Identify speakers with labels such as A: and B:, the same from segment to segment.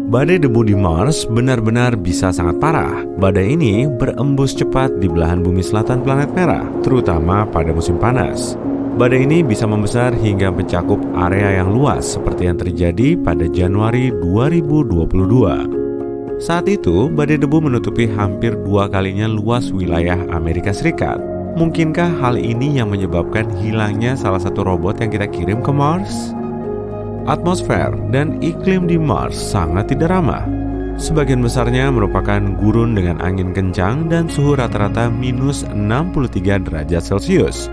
A: Badai debu di Mars benar-benar bisa sangat parah. Badai ini berembus cepat di belahan bumi selatan planet merah, terutama pada musim panas. Badai ini bisa membesar hingga mencakup area yang luas seperti yang terjadi pada Januari 2022. Saat itu, badai debu menutupi hampir 2 kalinya luas wilayah Amerika Serikat. Mungkinkah hal ini yang menyebabkan hilangnya salah satu robot yang kita kirim ke Mars? Atmosfer dan iklim di Mars sangat tidak ramah. Sebagian besarnya merupakan gurun dengan angin kencang dan suhu rata-rata minus 63 derajat Celcius,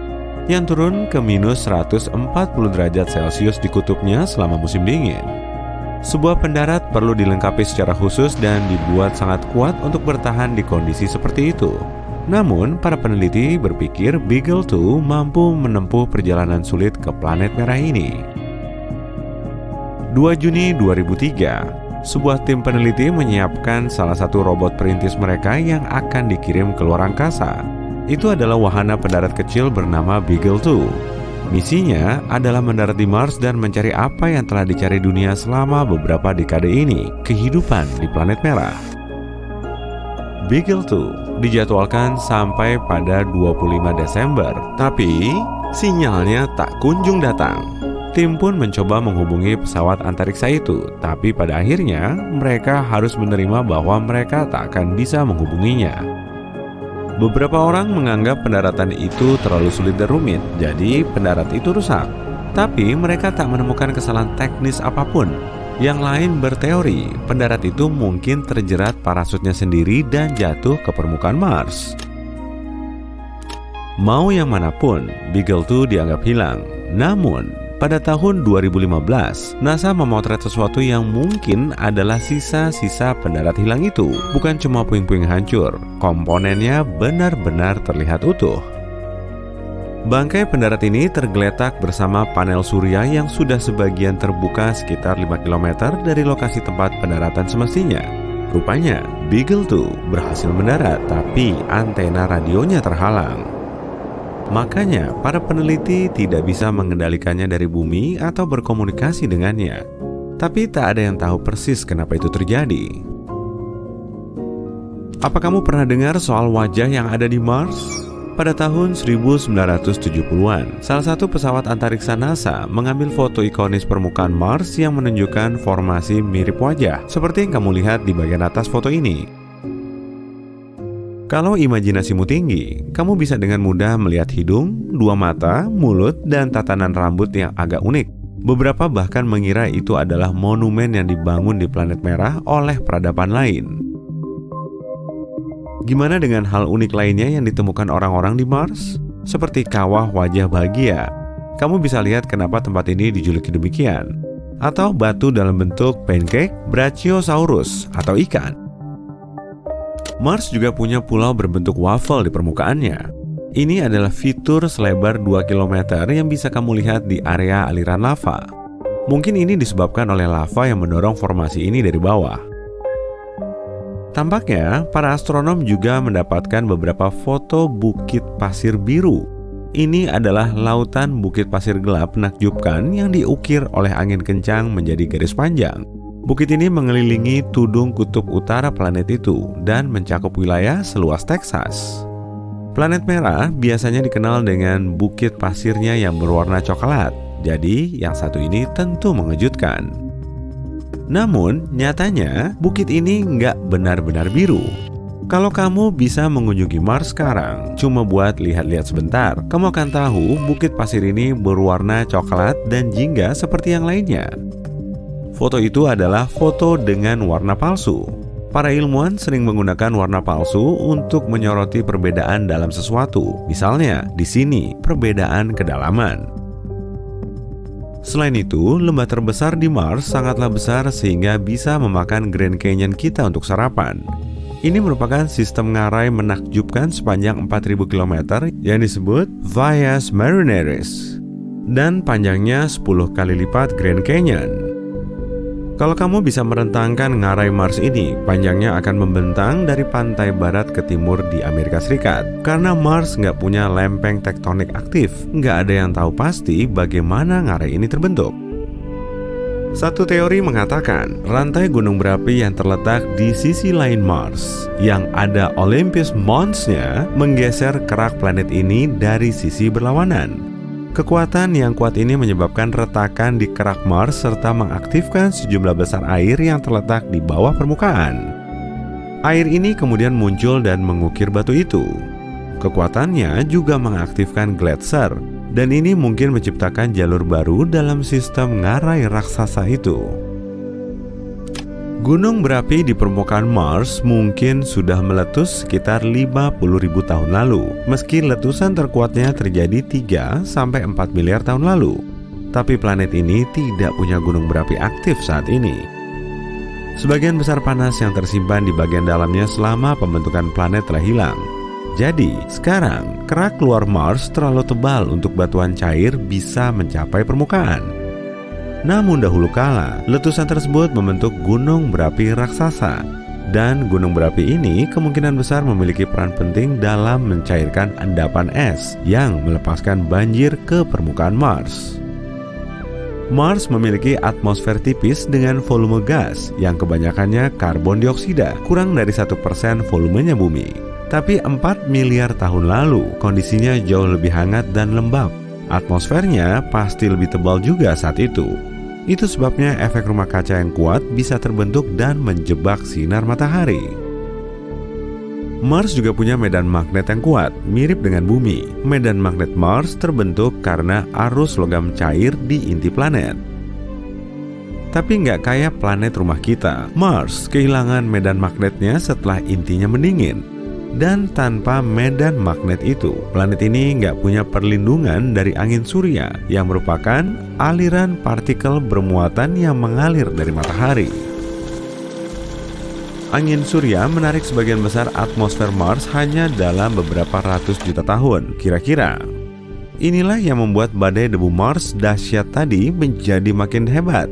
A: yang turun ke minus 140 derajat Celcius di kutubnya selama musim dingin. Sebuah pendarat perlu dilengkapi secara khusus dan dibuat sangat kuat untuk bertahan di kondisi seperti itu. Namun, para peneliti berpikir Beagle 2 mampu menempuh perjalanan sulit ke planet merah ini. 2 Juni 2003, sebuah tim peneliti menyiapkan salah satu robot perintis mereka yang akan dikirim ke luar angkasa. Itu adalah wahana pendarat kecil bernama Beagle 2. Misinya adalah mendarat di Mars dan mencari apa yang telah dicari dunia selama beberapa dekade ini, kehidupan di planet merah. Beagle 2 dijadwalkan sampai pada 25 Desember, tapi sinyalnya tak kunjung datang. Tim pun mencoba menghubungi pesawat antariksa itu, tapi pada akhirnya mereka harus menerima bahwa mereka tak akan bisa menghubunginya. Beberapa orang menganggap pendaratan itu terlalu sulit dan rumit, jadi pendarat itu rusak. Tapi mereka tak menemukan kesalahan teknis apapun. Yang lain berteori, pendarat itu mungkin terjerat parasutnya sendiri dan jatuh ke permukaan Mars. Mau yang manapun, Beagle 2 dianggap hilang. Namun, pada tahun 2015, NASA memotret sesuatu yang mungkin adalah sisa-sisa pendarat hilang itu. Bukan cuma puing-puing hancur, komponennya benar-benar terlihat utuh. Bangkai pendarat ini tergeletak bersama panel surya yang sudah sebagian terbuka sekitar 5 km dari lokasi tempat pendaratan semestinya. Rupanya, Beagle 2 berhasil mendarat, tapi antena radionya terhalang. Makanya, para peneliti tidak bisa mengendalikannya dari bumi atau berkomunikasi dengannya. Tapi tak ada yang tahu persis kenapa itu terjadi. Apa kamu pernah dengar soal wajah yang ada di Mars? Pada tahun 1970-an, salah satu pesawat antariksa NASA mengambil foto ikonis permukaan Mars yang menunjukkan formasi mirip wajah, seperti yang kamu lihat di bagian atas foto ini. Kalau imajinasimu tinggi, kamu bisa dengan mudah melihat hidung, 2 mata, mulut, dan tatanan rambut yang agak unik. Beberapa bahkan mengira itu adalah monumen yang dibangun di planet merah oleh peradaban lain. Gimana dengan hal unik lainnya yang ditemukan orang-orang di Mars? Seperti kawah wajah bahagia. Kamu bisa lihat kenapa tempat ini dijuluki demikian. Atau batu dalam bentuk pancake, Brachiosaurus, atau ikan. Mars juga punya pulau berbentuk waffle di permukaannya. Ini adalah fitur selebar 2 km yang bisa kamu lihat di area aliran lava. Mungkin ini disebabkan oleh lava yang mendorong formasi ini dari bawah. Tampaknya, para astronom juga mendapatkan beberapa foto bukit pasir biru. Ini adalah lautan bukit pasir gelap menakjubkan yang diukir oleh angin kencang menjadi garis panjang. Bukit ini mengelilingi tudung kutub utara planet itu dan mencakup wilayah seluas Texas. Planet merah biasanya dikenal dengan bukit pasirnya yang berwarna coklat, jadi yang satu ini tentu mengejutkan. Namun, nyatanya bukit ini nggak benar-benar biru. Kalau kamu bisa mengunjungi Mars sekarang, cuma buat lihat-lihat sebentar, kamu akan tahu bukit pasir ini berwarna coklat dan jingga seperti yang lainnya. Foto itu adalah foto dengan warna palsu. Para ilmuwan sering menggunakan warna palsu untuk menyoroti perbedaan dalam sesuatu. Misalnya, di sini perbedaan kedalaman. Selain itu, lembah terbesar di Mars sangatlah besar sehingga bisa memakan Grand Canyon kita untuk sarapan. Ini merupakan sistem ngarai menakjubkan sepanjang 4.000 km yang disebut Via Marineris dan panjangnya 10 kali lipat Grand Canyon. Kalau kamu bisa merentangkan ngarai Mars ini, panjangnya akan membentang dari pantai barat ke timur di Amerika Serikat. Karena Mars nggak punya lempeng tektonik aktif, nggak ada yang tahu pasti bagaimana ngarai ini terbentuk. Satu teori mengatakan rantai gunung berapi yang terletak di sisi lain Mars yang ada Olympus Mons-nya menggeser kerak planet ini dari sisi berlawanan. Kekuatan yang kuat ini menyebabkan retakan di kerak Mars serta mengaktifkan sejumlah besar air yang terletak di bawah permukaan. Air ini kemudian muncul dan mengukir batu itu. Kekuatannya juga mengaktifkan gletser, dan ini mungkin menciptakan jalur baru dalam sistem ngarai raksasa itu. Gunung berapi di permukaan Mars mungkin sudah meletus sekitar 50.000 tahun lalu, meski letusan terkuatnya terjadi 3-4 miliar tahun lalu. Tapi planet ini tidak punya gunung berapi aktif saat ini. Sebagian besar panas yang tersimpan di bagian dalamnya selama pembentukan planet telah hilang. Jadi, sekarang kerak luar Mars terlalu tebal untuk batuan cair bisa mencapai permukaan. Namun dahulu kala, letusan tersebut membentuk gunung berapi raksasa. Dan gunung berapi ini kemungkinan besar memiliki peran penting dalam mencairkan endapan es yang melepaskan banjir ke permukaan Mars. Mars memiliki atmosfer tipis dengan volume gas yang kebanyakannya karbon dioksida, kurang dari 1% volumenya bumi. Tapi 4 miliar tahun lalu, kondisinya jauh lebih hangat dan lembab. Atmosfernya pasti lebih tebal juga saat itu. Itu sebabnya efek rumah kaca yang kuat bisa terbentuk dan menjebak sinar matahari. Mars juga punya medan magnet yang kuat, mirip dengan bumi. Medan magnet Mars terbentuk karena arus logam cair di inti planet. Tapi nggak kayak planet rumah kita. Mars kehilangan medan magnetnya setelah intinya mendingin. Dan tanpa medan magnet itu, planet ini nggak punya perlindungan dari angin surya yang merupakan aliran partikel bermuatan yang mengalir dari matahari. Angin surya menarik sebagian besar atmosfer Mars hanya dalam beberapa ratus juta tahun, kira-kira. Inilah yang membuat badai debu Mars dahsyat tadi menjadi makin hebat.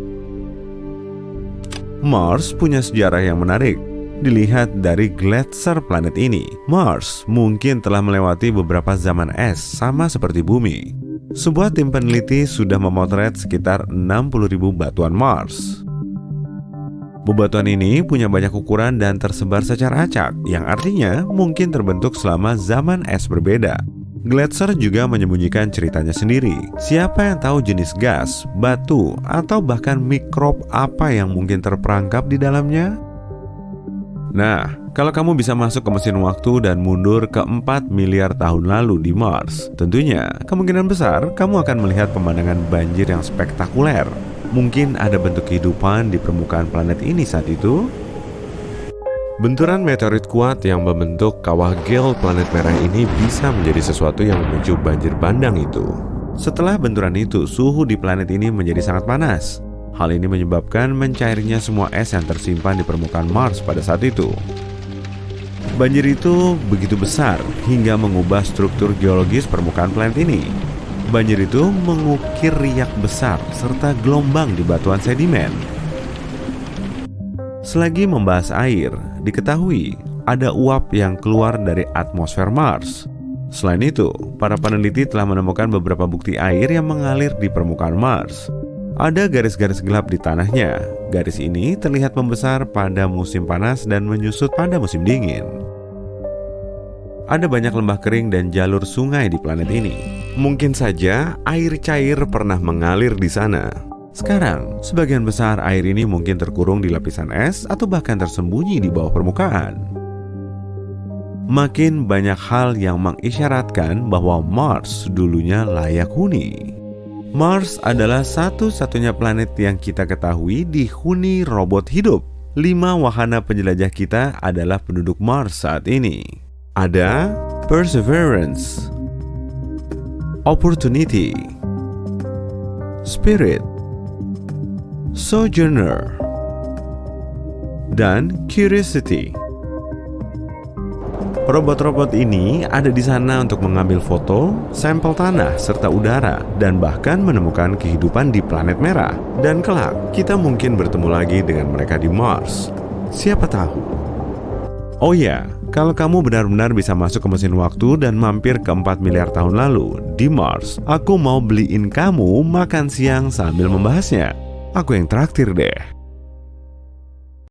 A: Mars punya sejarah yang menarik. Dilihat dari gletser planet ini, Mars mungkin telah melewati beberapa zaman es sama seperti bumi. Sebuah tim peneliti sudah memotret sekitar 60.000 batuan Mars. Bebatuan ini punya banyak ukuran dan tersebar secara acak, yang artinya mungkin terbentuk selama zaman es berbeda. Gletser juga menyembunyikan ceritanya sendiri. Siapa yang tahu jenis gas, batu, atau bahkan mikrob apa yang mungkin terperangkap di dalamnya? Nah, kalau kamu bisa masuk ke mesin waktu dan mundur ke 4 miliar tahun lalu di Mars, tentunya kemungkinan besar kamu akan melihat pemandangan banjir yang spektakuler. Mungkin ada bentuk kehidupan di permukaan planet ini saat itu. Benturan meteorit kuat yang membentuk kawah gel planet merah ini bisa menjadi sesuatu yang memicu banjir bandang itu. Setelah benturan itu, suhu di planet ini menjadi sangat panas. Hal ini menyebabkan mencairnya semua es yang tersimpan di permukaan Mars pada saat itu. Banjir itu begitu besar hingga mengubah struktur geologis permukaan planet ini. Banjir itu mengukir riak besar serta gelombang di batuan sedimen. Selagi membahas air, diketahui ada uap yang keluar dari atmosfer Mars. Selain itu, para peneliti telah menemukan beberapa bukti air yang mengalir di permukaan Mars. Ada garis-garis gelap di tanahnya. Garis ini terlihat membesar pada musim panas dan menyusut pada musim dingin. Ada banyak lembah kering dan jalur sungai di planet ini. Mungkin saja air cair pernah mengalir di sana. Sekarang, sebagian besar air ini mungkin terkurung di lapisan es atau bahkan tersembunyi di bawah permukaan. Makin banyak hal yang mengisyaratkan bahwa Mars dulunya layak huni. Mars adalah satu-satunya planet yang kita ketahui dihuni robot hidup. 5 wahana penjelajah kita adalah penduduk Mars saat ini. Ada Perseverance, Opportunity, Spirit, Sojourner, dan Curiosity. Robot-robot ini ada di sana untuk mengambil foto, sampel tanah, serta udara, dan bahkan menemukan kehidupan di planet merah. Dan kelak, kita mungkin bertemu lagi dengan mereka di Mars. Siapa tahu? Oh ya, kalau kamu benar-benar bisa masuk ke mesin waktu dan mampir ke 4 miliar tahun lalu di Mars, aku mau beliin kamu makan siang sambil membahasnya. Aku yang traktir deh.